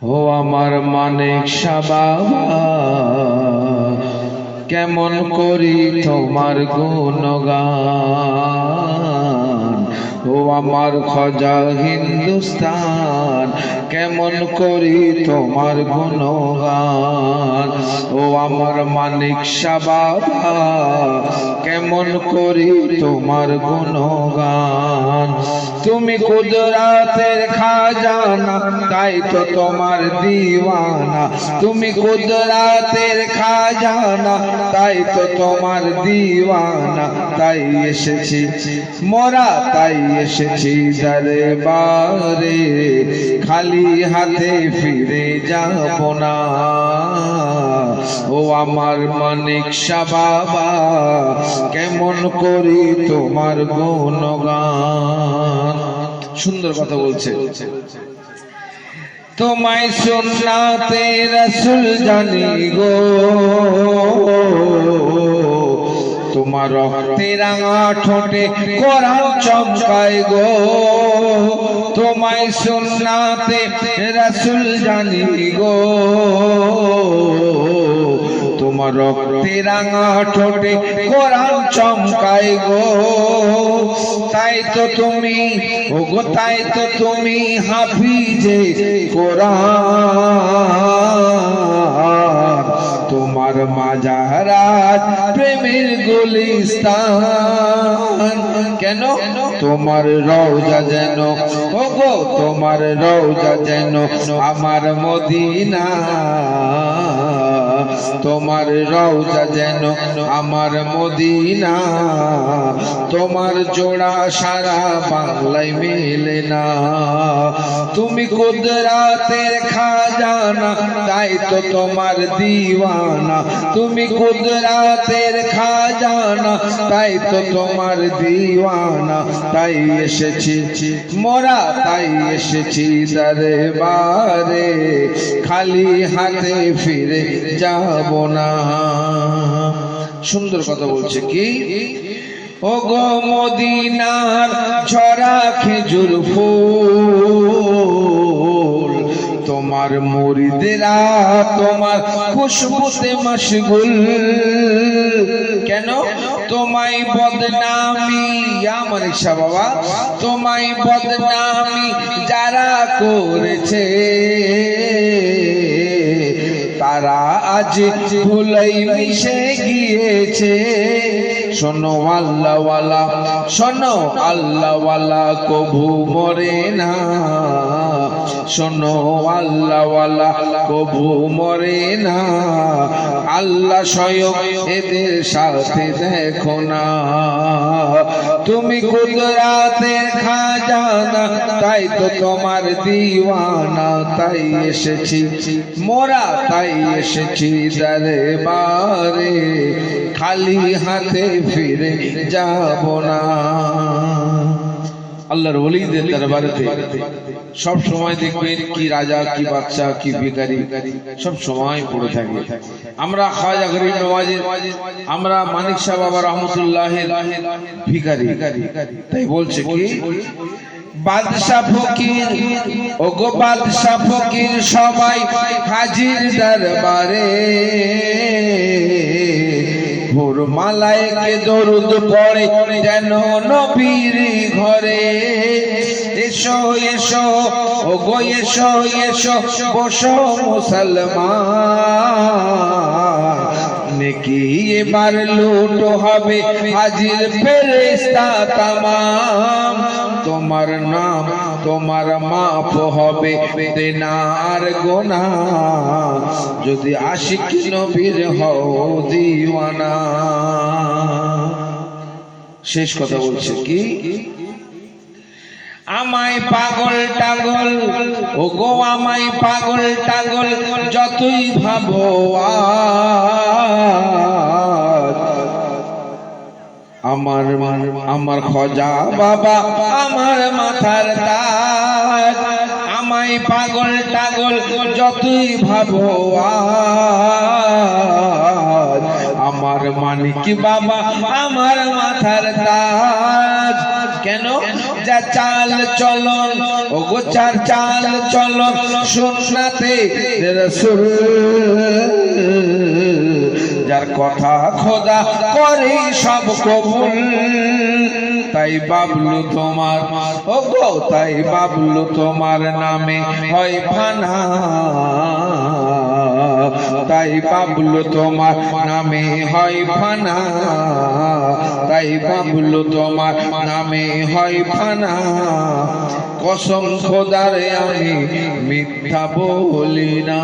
ও আমার মানিক শাহ বাবা, কেমন করি তোমার গুণগান। ও আমার খাজা হিন্দুস্তান, কেমন করি তোমার গুণগান। ও আমার মানিক শাহ বাবা, কেমন করি তোমার গুণগান। তুমি কুদরতের খাজানা, তাই তো তোমার দিওয়ানা। তুমি কুদরতের খাজানা, তাই তো তোমার দিওয়ানা। তাই এসেছি মোরা, তাই এসেছি দরবারে, খালি হাতে ফিরে যাব না। ও আমার মানিক শাহ বাবা, কেমন করি তোমার গুণগান। সুন্দর কথা বলছে। তোমায় সুন্নাতে রাসূল জানি গো, তোমার রক্তে রাঙা ঠোঁটে কোরআন চমকায় গো। তোমায় সুন্নাতে রাসূল জানি গো, তোমার রক্তে রাঙা ঠোঁটে কোরআন চমকায় গো। তাই তো তুমি ওগো, তাই তো তুমি হাফিজে কোরআন। তোমার মাজারাত প্রেমের গুলিস্তান। কেন? তোমার রওজা যেন ওগো, তোমার রওজা যেন আমার মদিনা। তোমার রওজা যেন আমার মদিনা। তোমার জোড়া সারা বাংলায় মেলে না। তুমি কুদরতের খাজানা, তাই তো তোমার দিওয়ানা। তুমি কুদরতের খাজানা, তাই তো তোমার দিওয়ানা। তাই এসেছি মোরা, তাই এসেছি দরবারে, খালি হাতে ফিরে যাব না। সুন্দর কথা বলছে কি, ও গো মদিনার ঝরা খেজুর ফুল, তোমার মুরিদরা তোমার খুশবুতে মশগুল। কেন? তোমায় বদনামি আমার শাহ বাবা, তোমায় বদনামি যারা করেছে, তারা আজ ভুলাই মিশে গিয়েছে। শোনো আল্লাহওয়ালা, শোনো আল্লাহওয়ালা কবু মরে না। শোনো আল্লাহওয়ালা কবু মরে না। আল্লাহ স্বয়ং এদের সাথে দেখো না। তুমি কুদরতের খাজানা, তাই তো তোমার দিওয়ানা। তাই এসেছি মোরা, তাই এসেছি দরবারে, খালি হাতে ফিরে যাব না। আল্লাহর ওলিদের দরবারেতে সব সময় দেখবেন কি রাজা, কি বাদশা, কি ভিখারি সব সময় পড়ে থাকে। আমরা খাজা গরিব নওয়াজের, আমরা মানিক শাহ বাবা রহমতুল্লাহের ভিখারি। তাই বলছে কি, বাদশা ফকির ওগো বাদশা ফকির সবাই হাজির দরবারে। ভোর মালায়েকে দরুদ পড়ে যেন নবীর ঘরে। এসো এসো ওগো এসো এসো, বসো মুসলমান। নেকি এবার লুট হবে, হাজির ফেরেশতা তামাম। তোমার নাম তোমার মাফ হবে দেনা আর গুনাহ, যদি আশিক নবীর হও দিওয়ানা। শেষ কথা বলছে কি, আমায় পাগল টাগল ওগো, আমায় পাগল টাগল যতই ভাবো, আমার আমার খাজা বাবা আমার মাথার তাজ। আমায় পাগল টাগল যতই ভাবো, আমার মানিক বাবা আমার মাথার তাজ। কেন? যা চাল চলন ও গো চার চাল চলন সুন্নাতে রাসূল, যার কথা খোদা করে সব কবুল। তাই বাবলু তোমার ও গো, তাই বাবলু তোমার নামে হয় ফানা, তাই বাবলু তোমার নামে হয় ফানা, তাই বাবলু তোমার নামে হয় ফানা। কসম খোদারে আমি মিথ্যা বলি না।